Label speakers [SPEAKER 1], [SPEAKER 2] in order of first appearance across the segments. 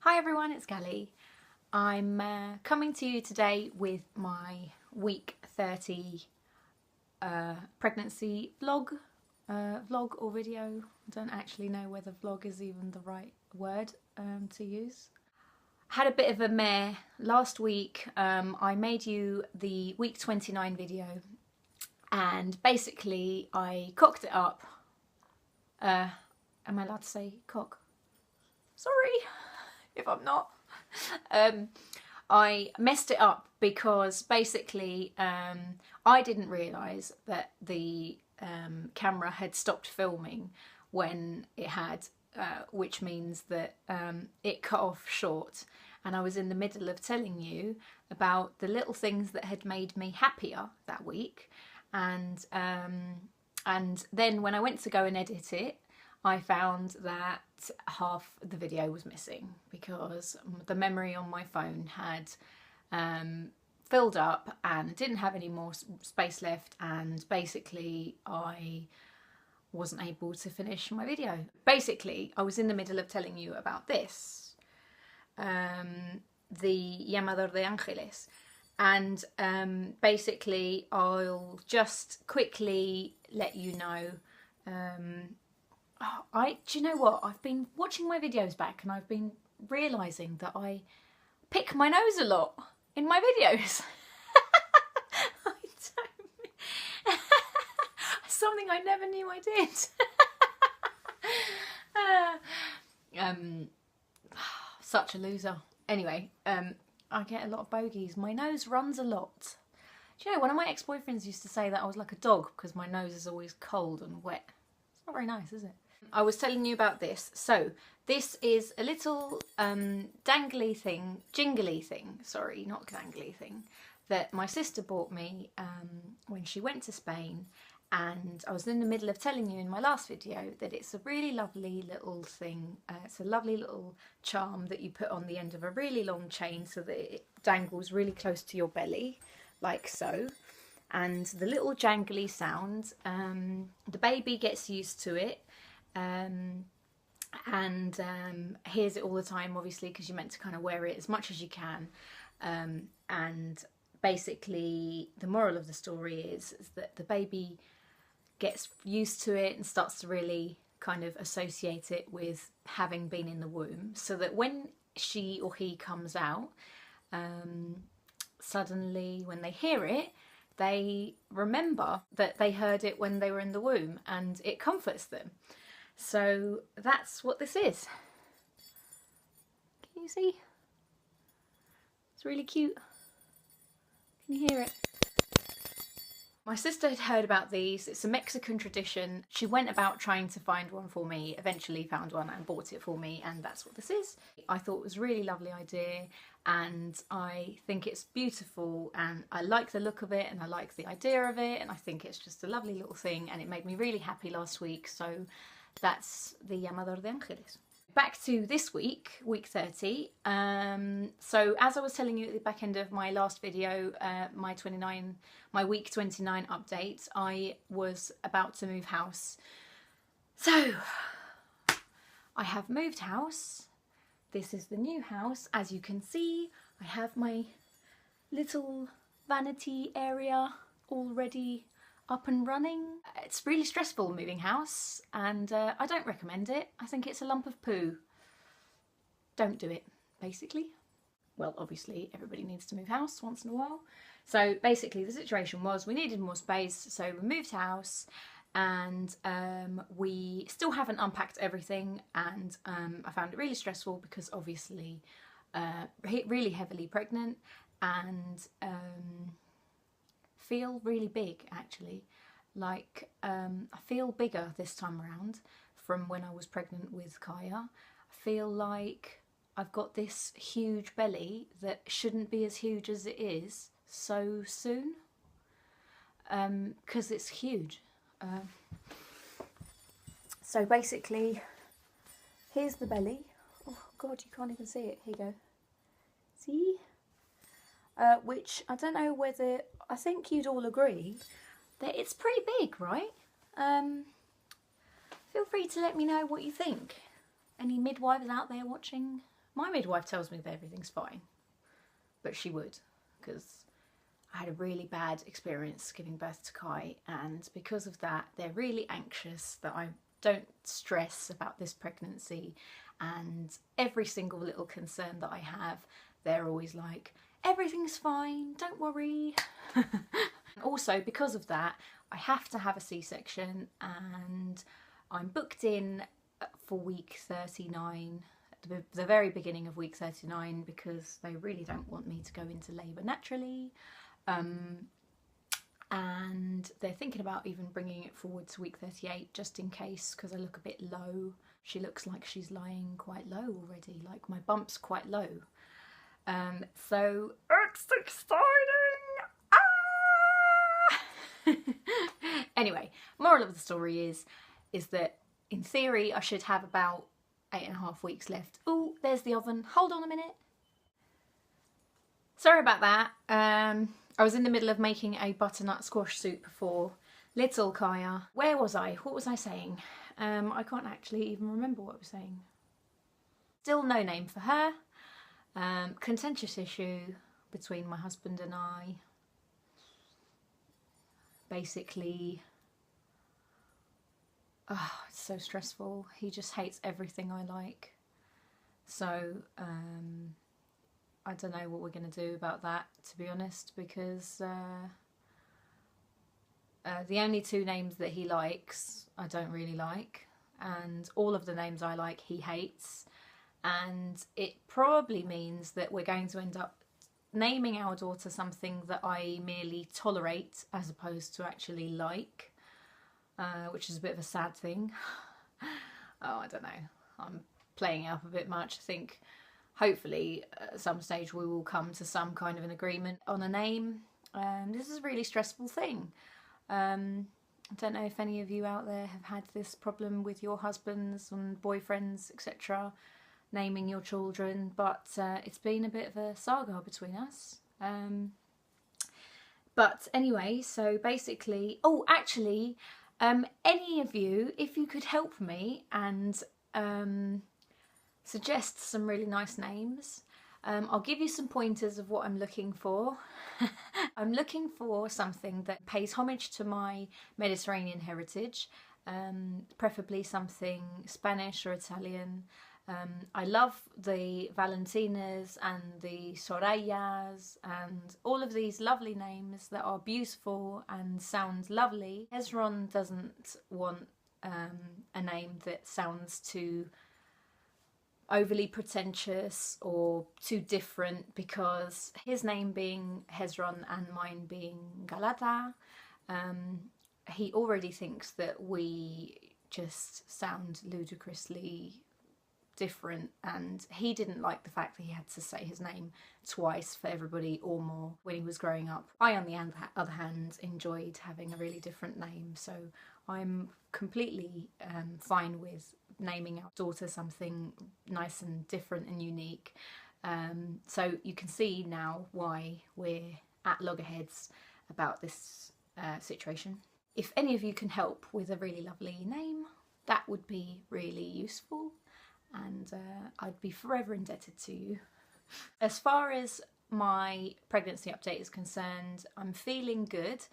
[SPEAKER 1] Hi everyone, it's Gally. I'm coming to you today with my week 30 pregnancy vlog or video. I don't actually know whether vlog is even the right word to use. Had a bit of a mare last week. I made you the week 29 video and basically I cocked it up. Am I allowed to say cock? Sorry if I'm not. I messed it up because basically I didn't realise that the camera had stopped filming when it had, which means that it cut off short, and I was in the middle of telling you about the little things that had made me happier that week, and then when I went to go and edit it, I found that half the video was missing because the memory on my phone had filled up and didn't have any more space left, and basically I wasn't able to finish my video. Basically, I was in the middle of telling you about this, the Llamador de Ángeles, and basically I'll just quickly let you know. Do you know what? I've been watching my videos back and I've been realising that I pick my nose a lot in my videos. Something I never knew I did. Such a loser. Anyway, I get a lot of bogies. My nose runs a lot. Do you know, one of my ex-boyfriends used to say that I was like a dog because my nose is always cold and wet. It's not very nice, is it? I was telling you about this. So this is a little dangly thing, jingly thing, sorry, not dangly thing, that my sister bought me when she went to Spain. And I was in the middle of telling you in my last video that it's a really lovely little thing. It's a lovely little charm that you put on the end of a really long chain so that it dangles really close to your belly, like so. And the little jangly sound, the baby gets used to it and hears it all the time, obviously, because you're meant to kind of wear it as much as you can. And basically the moral of the story is that the baby gets used to it and starts to really kind of associate it with having been in the womb, so that when she or he comes out, suddenly when they hear it, they remember that they heard it when they were in the womb and it comforts them. So that's what this is. Can you see? It's really cute. Can you hear it? My sister had heard about these. It's a Mexican tradition. She went about trying to find one for me, eventually found one and bought it for me, and that's what this is. I thought it was a really lovely idea and I think it's beautiful and I like the look of it and I like the idea of it, and I think it's just a lovely little thing and it made me really happy last week. So that's the Llamador de Ángeles. Back to this week, week 30. So as I was telling you at the back end of my last video, my week 29 update, I was about to move house. So I have moved house. This is the new house. As you can see, I have my little vanity area already up and running. It's really stressful moving house and I don't recommend it. I think it's a lump of poo. Don't do it, basically. Well, obviously everybody needs to move house once in a while. So basically the situation was we needed more space, so we moved house, and we still haven't unpacked everything, and I found it really stressful because obviously really heavily pregnant and feel really big actually. Like I feel bigger this time around from when I was pregnant with Kaya. I feel like I've got this huge belly that shouldn't be as huge as it is so soon, because it's huge. So basically here's the belly. Oh god, you can't even see it. Here you go. See? Which I don't know whether, I think you'd all agree that it's pretty big, right? Feel free to let me know what you think. Any midwives out there watching? My midwife tells me that everything's fine, but she would, because I had a really bad experience giving birth to Kai, and because of that they're really anxious that I don't stress about this pregnancy, and every single little concern that I have, they're always like, everything's fine, don't worry. Also, because of that, I have to have a C-section, and I'm booked in for week 39, the very beginning of week 39, because they really don't want me to go into labour naturally. And they're thinking about even bringing it forward to week 38 just in case, because I look a bit low. She looks like she's lying quite low already, like my bump's quite low. So it's exciting! Ah! Anyway, moral of the story is that in theory I should have about 8.5 weeks left. Oh, there's the oven. Hold on a minute. Sorry about that. I was in the middle of making a butternut squash soup for little Kaya. Where was I? What was I saying? I can't actually even remember what I was saying. Still no name for her. Contentious issue between my husband and I. Basically, it's so stressful. He just hates everything I like. So, I don't know what we're going to do about that, to be honest, because the only two names that he likes I don't really like, and all of the names I like he hates, and it probably means that we're going to end up naming our daughter something that I merely tolerate as opposed to actually like, which is a bit of a sad thing. Oh, I don't know, I'm playing it up a bit much. I think hopefully at some stage we will come to some kind of an agreement on a name. This is a really stressful thing. I don't know if any of you out there have had this problem with your husbands and boyfriends, etc., naming your children, but it's been a bit of a saga between us. But anyway, so basically, oh, actually, any of you, if you could help me and suggest some really nice names. I'll give you some pointers of what I'm looking for. I'm looking for something that pays homage to my Mediterranean heritage, preferably something Spanish or Italian. I love the Valentinas and the Sorayas and all of these lovely names that are beautiful and sound lovely. Hezron doesn't want a name that sounds too overly pretentious or too different, because his name being Hezron and mine being Galata, he already thinks that we just sound ludicrously different, and he didn't like the fact that he had to say his name twice for everybody or more when he was growing up. I, on the other hand, enjoyed having a really different name, so I'm completely fine with naming our daughter something nice and different and unique. So you can see now why we're at loggerheads about this situation. If any of you can help with a really lovely name, that would be really useful, and I'd be forever indebted to you. As far as my pregnancy update is concerned, I'm feeling good.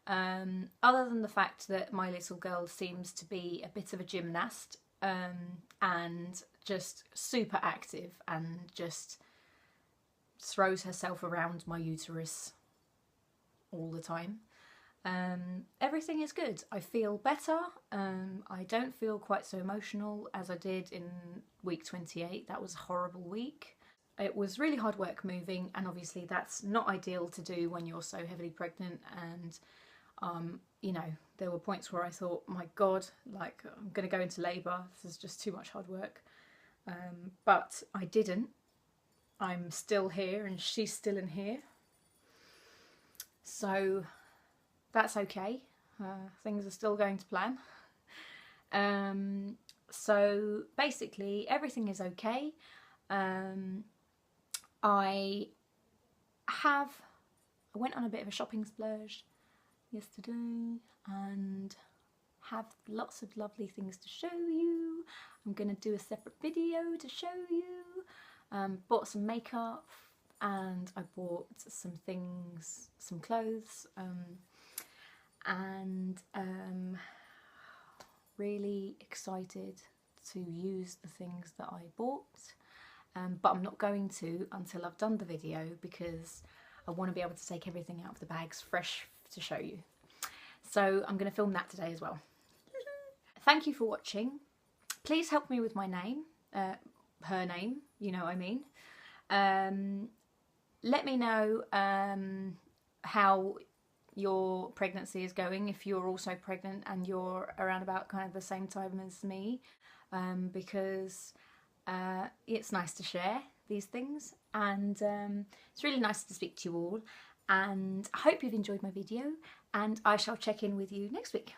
[SPEAKER 1] Other than the fact that my little girl seems to be a bit of a gymnast, and just super active and just throws herself around my uterus all the time. Everything is good. I feel better. I don't feel quite so emotional as I did in week 28. That was a horrible week. It was really hard work moving, and obviously that's not ideal to do when you're so heavily pregnant, and you know, there were points where I thought, my God, like, I'm going to go into labour, this is just too much hard work. But I didn't. I'm still here and she's still in here. So that's okay. Things are still going to plan. So basically everything is okay. I went on a bit of a shopping splurge yesterday and have lots of lovely things to show you. I'm going to do a separate video to show you. Bought some makeup and I bought some things, some clothes, and really excited to use the things that I bought, but I'm not going to until I've done the video because I want to be able to take everything out of the bags fresh to show you. So I'm going to film that today as well. Thank you for watching. Please help me with my name, her name, you know what I mean. Let me know how your pregnancy is going, if you're also pregnant and you're around about kind of the same time as me, because it's nice to share these things, and it's really nice to speak to you all, and I hope you've enjoyed my video, and I shall check in with you next week.